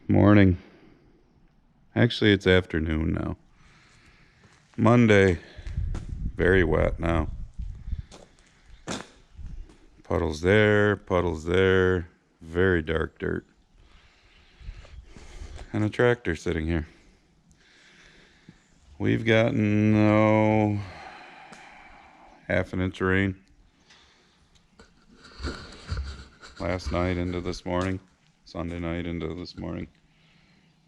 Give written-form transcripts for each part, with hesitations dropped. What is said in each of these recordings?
Morning. Actually, it's afternoon now. Monday. Very wet now. Puddles there, puddles there. Very dark dirt. And a tractor sitting here. We've gotten, half an inch of rain last night into this morning. Sunday night into this morning.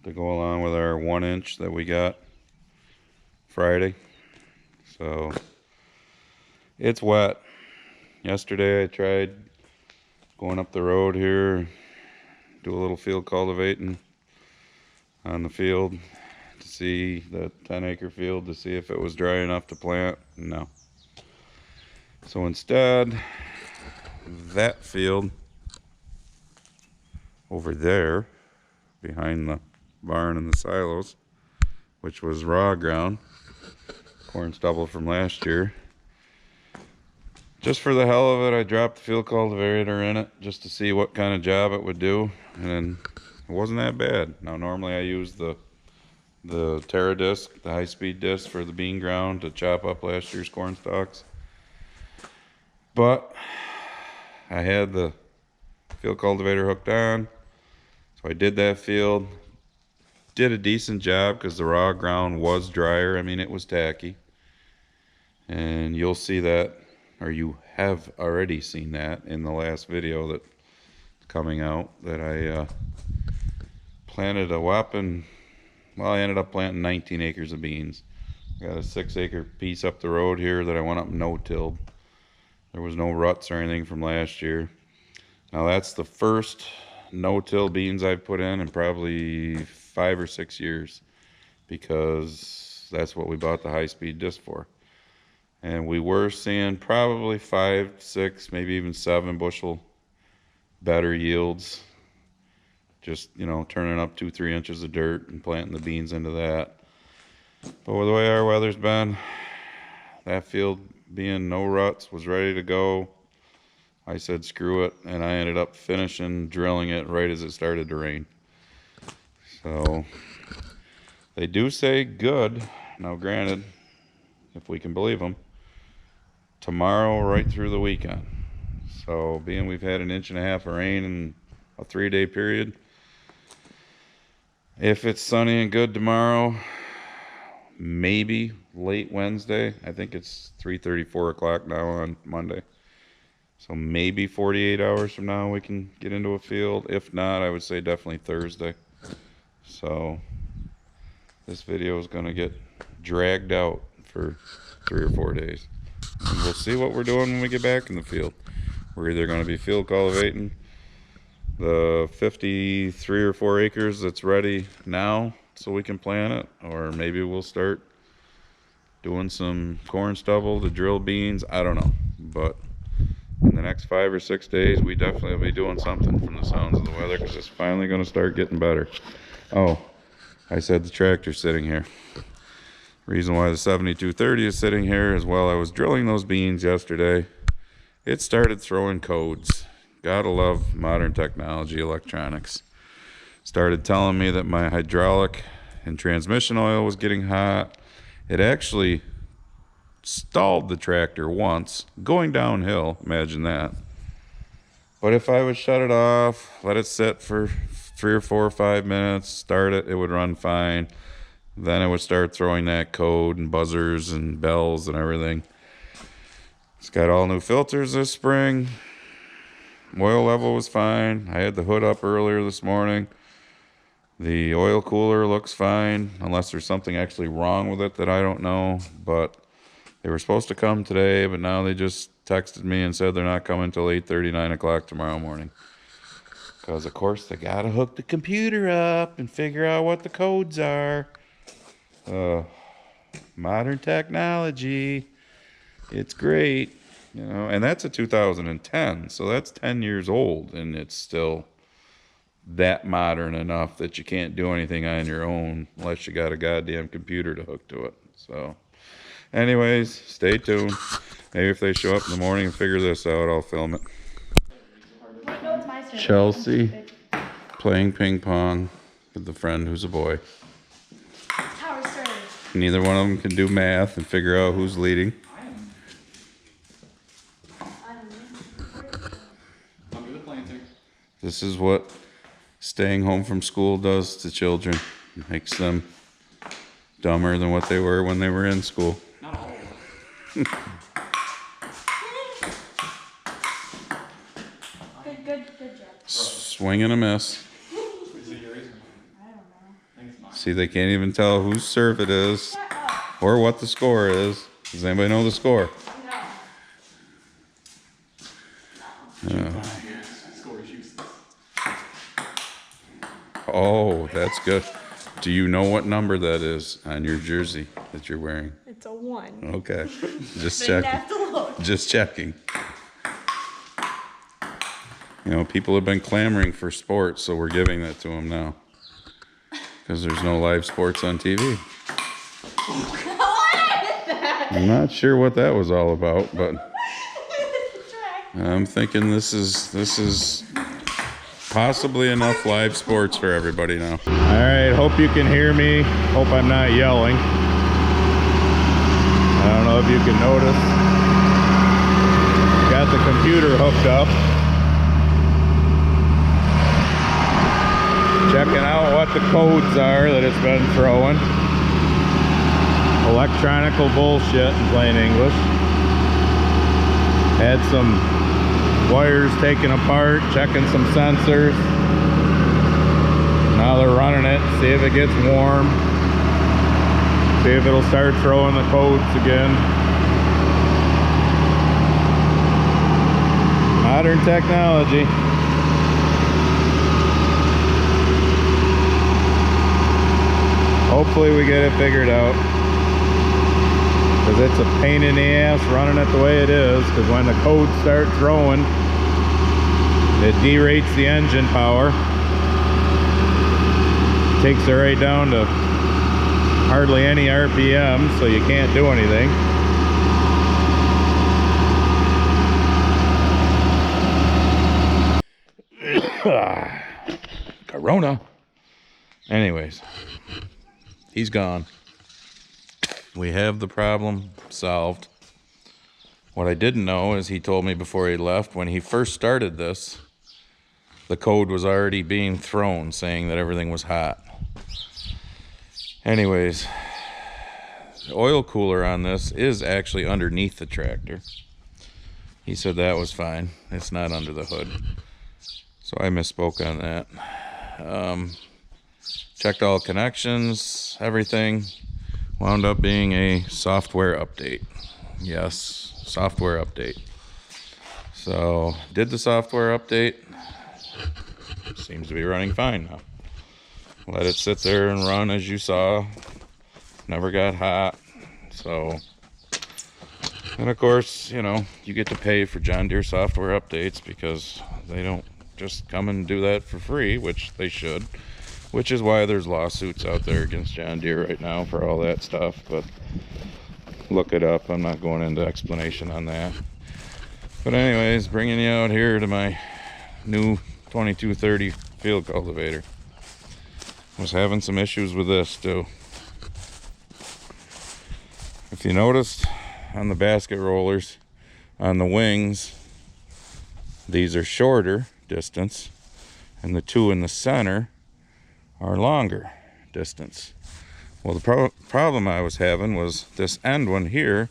To go along with our 1 inch that we got Friday. So it's wet. Yesterday I tried going up the road here, do a little field cultivating on the field to see the 10-acre field to see if it was dry enough to plant. No. So instead, that field over there behind the barn and the silos, which was raw ground, corn stubble from last year. Just for the hell of it, I dropped the field cultivator in it just to see what kind of job it would do, and it wasn't that bad. Now normally I use the Terra disc, the high-speed disc for the bean ground to chop up last year's corn stalks. But I had the field cultivator hooked on, so I did that field. Did a decent job because the raw ground was drier. I mean, it was tacky. And you'll see that, or you have already seen that in the last video that's coming out, that I planted a whopping, well, I ended up planting 19 acres of beans. I got a 6-acre piece up the road here that I went up no-tilled. There was no ruts or anything from last year. Now that's the first no-till beans I've put in probably 5 or 6 years, because that's what we bought the high-speed disc for. And we were seeing probably 5, 6, maybe even 7 bushel better yields. Just, turning up 2-3 inches of dirt and planting the beans into that. But with the way our weather's been, that field being no ruts was ready to go. I said screw it, and I ended up finishing drilling it right as it started to rain. So they do say good. Now granted, if we can believe them, tomorrow right through the weekend. So being we've had 1.5 inches of rain in a 3-day period, if it's sunny and good tomorrow, maybe late Wednesday. I think it's 3:30, 4 o'clock now on Monday. So maybe 48 hours from now we can get into a field. If not, I would say definitely Thursday. So this video is going to get dragged out for 3 or 4 days. And we'll see what we're doing when we get back in the field. We're either going to be field cultivating the 53 or 4 acres that's ready now so we can plant it, or maybe we'll start doing some corn stubble to drill beans. I don't know, but in the next 5 or 6 days we definitely will be doing something from the sounds of the weather, because it's finally going to start getting better. Oh, I said the tractor's sitting here. Reason why the 7230 is sitting here is, while I was drilling those beans yesterday, it started throwing codes. Gotta love modern technology, electronics. Started telling me that my hydraulic and transmission oil was getting hot. It actually stalled the tractor once going downhill. Imagine that. But if I would shut it off, let it sit for 3 or 4 or 5 minutes, start it, it would run fine. Then it would start throwing that code and buzzers and bells and everything. It's got all new filters this spring. Oil level was fine. I had the hood up earlier this morning. The oil cooler looks fine, unless there's something actually wrong with it that I don't know. But they were supposed to come today, but now they just texted me and said they're not coming until 8:30, 9 o'clock tomorrow morning. Because, of course, they got to hook the computer up and figure out what the codes are. Modern technology. It's great. And that's a 2010, so that's 10 years old, and it's still that modern enough that you can't do anything on your own unless you got a goddamn computer to hook to it. So anyways, stay tuned. Maybe if they show up in the morning and figure this out, I'll film it. Chelsea playing ping pong with the friend who's a boy. Tower Stern. Neither one of them can do math and figure out who's leading. I'll do the planting. This is what staying home from school does to children. It makes them dumber than what they were when they were in school. Not all of them. Good job. Swing and a miss. Is it yours? I don't know. I think it's mine. See, they can't even tell whose serve it is Shut up. or what the score is. Does anybody know the score? No. Score is useless. Oh, that's good. Do you know what number that is on your jersey that you're wearing? It's a 1. Okay, just Didn't checking. have to look. Just checking. You know, people have been clamoring for sports, so we're giving that to them now. Because there's no live sports on TV. What is that? I'm not sure what that was all about, but Track. I'm thinking this is possibly enough live sports for everybody now. All right, hope you can hear me. Hope I'm not yelling. I don't know if you can notice. Got the computer hooked up. Checking out what the codes are that it's been throwing. Electronical bullshit in plain English. Had some wires taken apart, checking some sensors. Now they're running it, see if it gets warm. See if it'll start throwing the codes again. Modern technology. Hopefully we get it figured out. Because it's a pain in the ass running it the way it is. Because when the codes start throwing, it derates the engine power. Takes it right down to hardly any RPM, so you can't do anything. Corona. Anyways, he's gone. We have the problem solved. What I didn't know is he told me before he left, when he first started this, the code was already being thrown saying that everything was hot. Anyways, the oil cooler on this is actually underneath the tractor. He said that was fine. It's not under the hood. So I misspoke on that. Checked all connections, everything. Wound up being a software update. Yes, software update. So did the software update. Seems to be running fine now. Let it sit there and run as you saw. Never got hot. So, and of course, you know, you get to pay for John Deere software updates because they don't just come and do that for free, which they should. Which is why there's lawsuits out there against John Deere right now for all that stuff. But look it up. I'm not going into explanation on that. But anyways, bringing you out here to my new 2230 field cultivator. Was having some issues with this too. If you noticed on the basket rollers, on the wings, these are shorter distance, and the two in the center are longer distance. Well, the problem I was having was this end one here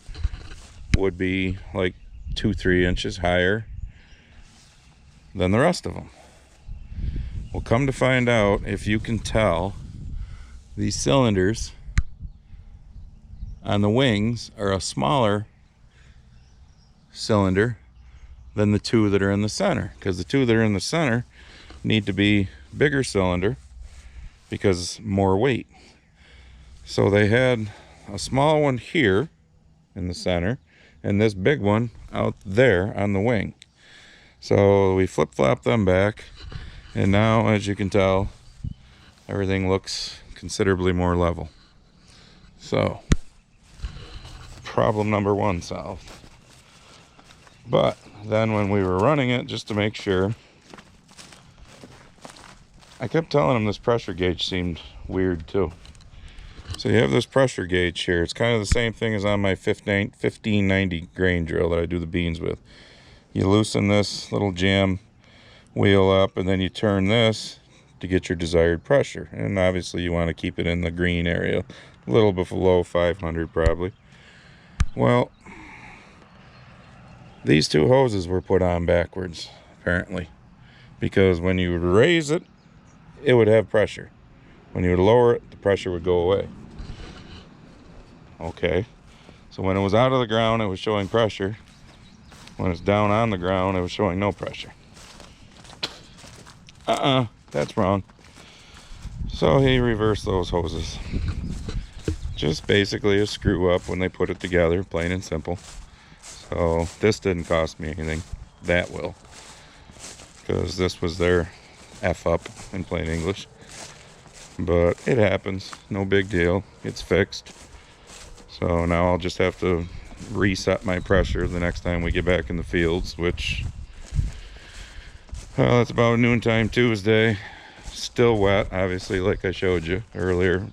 would be like 2-3 inches higher than the rest of them. Well, come to find out, if you can tell, these cylinders on the wings are a smaller cylinder than the two that are in the center, because the two that are in the center need to be bigger cylinder because more weight. So they had a small one here in the center and this big one out there on the wing. So we flip-flop them back, and now, as you can tell, everything looks considerably more level. So problem number one solved. But then when we were running it, just to make sure, I kept telling him this pressure gauge seemed weird too. So you have this pressure gauge here. It's kind of the same thing as on my 1590 grain drill that I do the beans with. You loosen this little jam wheel up, and then you turn this to get your desired pressure. And obviously you want to keep it in the green area, a little below 500 probably. Well, these two hoses were put on backwards, apparently, because when you would raise it, it would have pressure. When you would lower it, the pressure would go away. Okay, so when it was out of the ground, it was showing pressure. When it's down on the ground, it was showing no pressure. That's wrong. So he reversed those hoses. Just basically a screw up when they put it together, plain and simple. So this didn't cost me anything. That will. Because this was their F up in plain English. But it happens. No big deal. It's fixed. So now I'll just have to reset my pressure the next time we get back in the fields, which, well, it's about noontime Tuesday. Still wet, obviously, like I showed you earlier,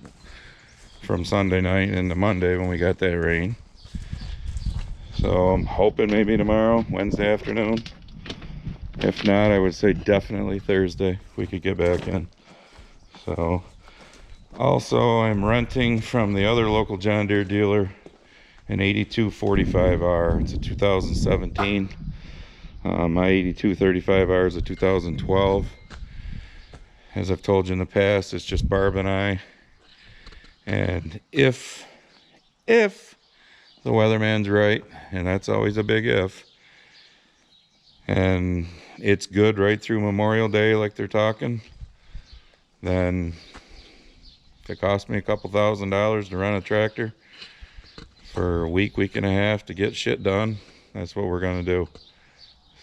from Sunday night into Monday when we got that rain. So I'm hoping maybe tomorrow, Wednesday afternoon. If not, I would say definitely Thursday we could get back in. So also I'm renting from the other local John Deere dealer an 8245R. It's a 2017. My 8235R is a 2012. As I've told you in the past, it's just Barb and I. And if the weatherman's right, and that's always a big if, and it's good right through Memorial Day like they're talking, then if it costs me a couple $1,000s to run a tractor for a week and a half to get shit done, that's what we're gonna do.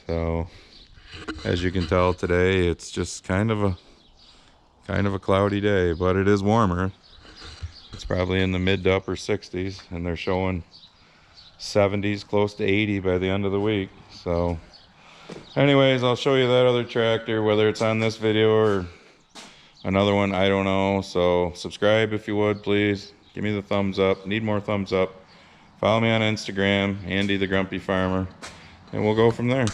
So as you can tell today, it's just kind of a cloudy day, but it is warmer. It's probably in the mid to upper 60s, and they're showing 70s, close to 80 by the end of the week. So anyways, I'll show you that other tractor, whether it's on this video or another one, I don't know. So subscribe if you would, please. Give me the thumbs up. Need more thumbs up. Follow me on Instagram, Andy the Grumpy Farmer, and we'll go from there.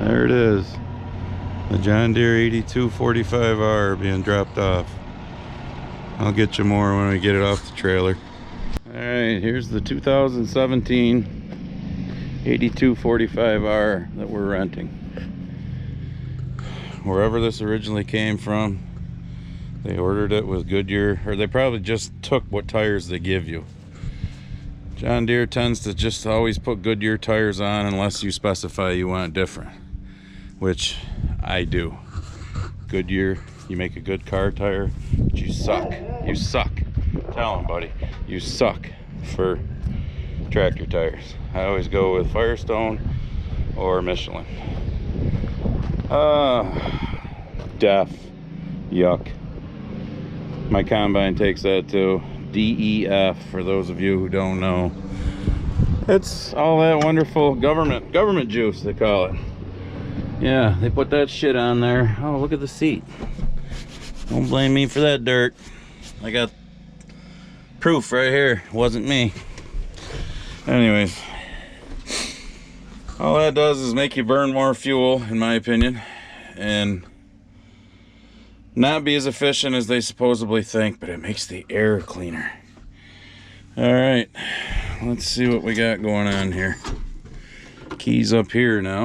There it is, the John Deere 8245R being dropped off. I'll get you more when we get it off the trailer. All right, here's the 2017 8245R that we're renting. Wherever this originally came from, they ordered it with Goodyear, or they probably just took what tires they give you. John Deere tends to just always put Goodyear tires on unless you specify you want different, which I do. Goodyear, you make a good car tire, but you suck. You suck. Tell them, buddy. You suck for tractor tires. I always go with Firestone or Michelin. Def. Yuck. My combine takes that too. DEF, for those of you who don't know. It's all that wonderful government juice, they call it. Yeah, they put that shit on there. Oh, look at the seat. Don't blame me for that dirt. I got proof right here. It wasn't me. Anyways, all that does is make you burn more fuel, in my opinion, and not be as efficient as they supposedly think, but it makes the air cleaner. All right, let's see what we got going on here. Keys up here now.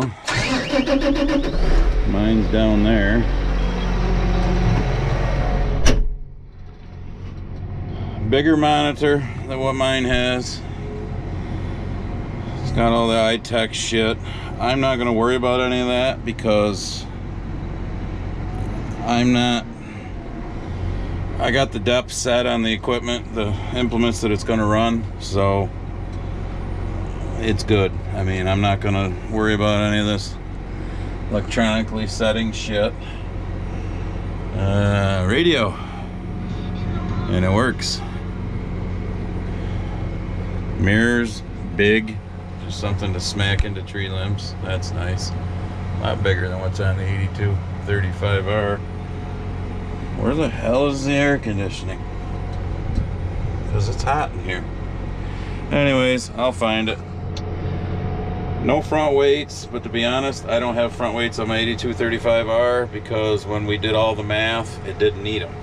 Mine's down there. Bigger monitor than what mine has. It's got all the iTech shit. I'm not gonna worry about any of that because I got the depth set on the equipment, the implements that it's gonna run, so it's good. I mean, I'm not gonna worry about any of this electronically setting shit. Radio, and it works. Mirrors, big, Just something to smack into tree limbs. That's nice. A lot bigger than what's on the 8235R. Where the hell is the air conditioning? Because it's hot in here. Anyways, I'll find it. No front weights, but to be honest, I don't have front weights on my 8235R because when we did all the math, it didn't need them.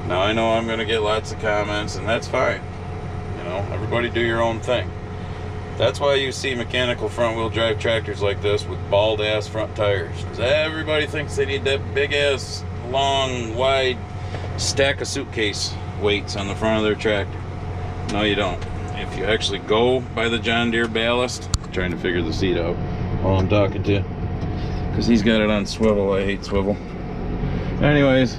Now I know I'm going to get lots of comments, and that's fine. You know, everybody do your own thing. That's why you see mechanical front wheel drive tractors like this with bald ass front tires. Because everybody thinks they need that big ass, long, wide stack of suitcase weights on the front of their tractor. No, you don't. If you actually go by the John Deere ballast, I'm trying to figure the seat out while I'm talking to you, because he's got it on swivel. I hate swivel. Anyways,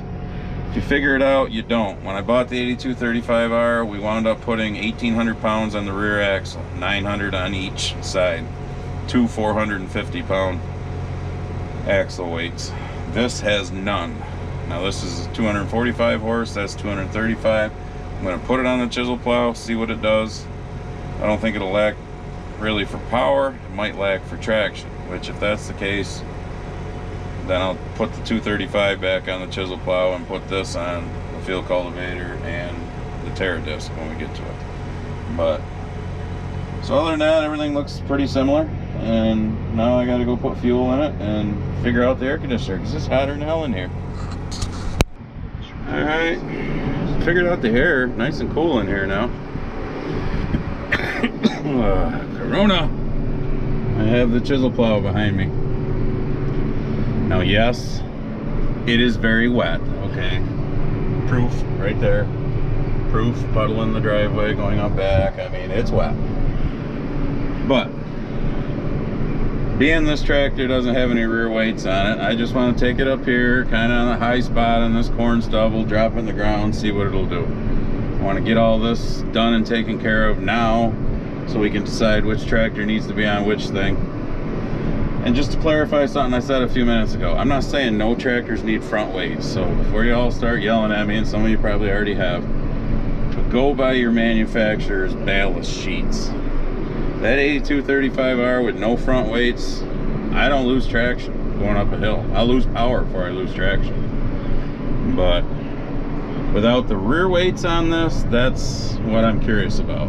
if you figure it out, you don't. When I bought the 8235R, we wound up putting 1,800 pounds on the rear axle, 900 on each side, two 450-pound axle weights. This has none. Now this is 245 horse, that's 235. I'm going to put it on the chisel plow, see what it does. I don't think it'll lack really for power. It might lack for traction, which if that's the case, then I'll put the 235 back on the chisel plow and put this on the field cultivator and the Terra disc when we get to it. But so other than that, everything looks pretty similar, and now I got to go put fuel in it and figure out the air conditioner because it's hotter than hell in here. All right, figured out the air, nice and cool in here now. Corona. I have the chisel plow behind me. Now, yes, it is very wet, okay? Proof right there. Proof, puddle in the driveway going up back. I mean, it's wet. But, being this tractor doesn't have any rear weights on it, I just want to take it up here, kind of on the high spot on this corn stubble, drop it in the ground, see what it'll do. I want to get all this done and taken care of now, so we can decide which tractor needs to be on which thing. And just to clarify something I said a few minutes ago, I'm not saying no tractors need front weights, so before you all start yelling at me, and some of you probably already have, but go by your manufacturer's ballast sheets. That 8235R with no front weights, I don't lose traction going up a hill. I lose power before I lose traction. But without the rear weights on this, that's what I'm curious about.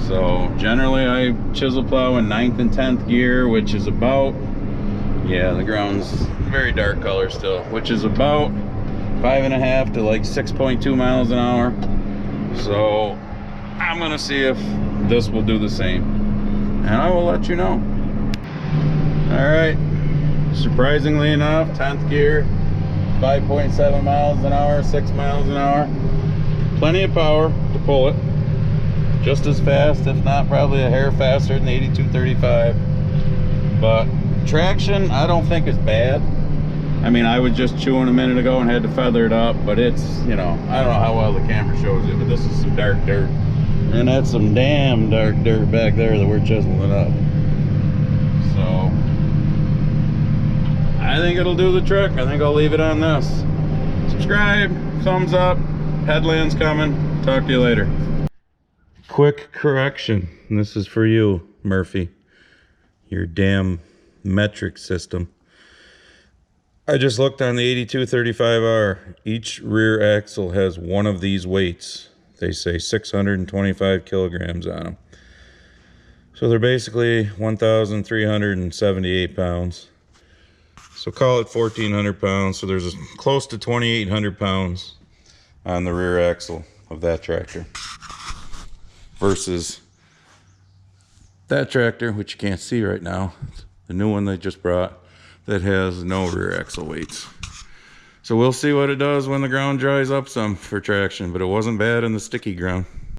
So generally I chisel plow in 9th and 10th gear, which is about, yeah, the ground's very dark color still, which is about 5.5 to like 6.2 miles an hour. So I'm gonna see if this will do the same, and I will let you know. All right, surprisingly enough, 10th gear, 5.7 miles an hour, 6 miles an hour. Plenty of power to pull it. Just as fast, if not probably a hair faster than the 8235. But traction, I don't think is bad. I mean, I was just chewing a minute ago and had to feather it up, but it's, you know, I don't know how well the camera shows it, but this is some dark dirt. And that's some damn dark dirt back there that we're chiseling up. So, I think it'll do the trick. I think I'll leave it on this. Subscribe, thumbs up, headland's coming. Talk to you later. Quick correction. This is for you, Murphy. Your damn metric system. I just looked on the 8235R. Each rear axle has one of these weights. They say 625 kilograms on them. So they're basically 1,378 pounds. So call it 1,400 pounds. So there's close to 2,800 pounds on the rear axle of that tractor. Versus that tractor, which you can't see right now, the new one they just brought, that has no rear axle weights. So we'll see what it does when the ground dries up some for traction, but it wasn't bad in the sticky ground.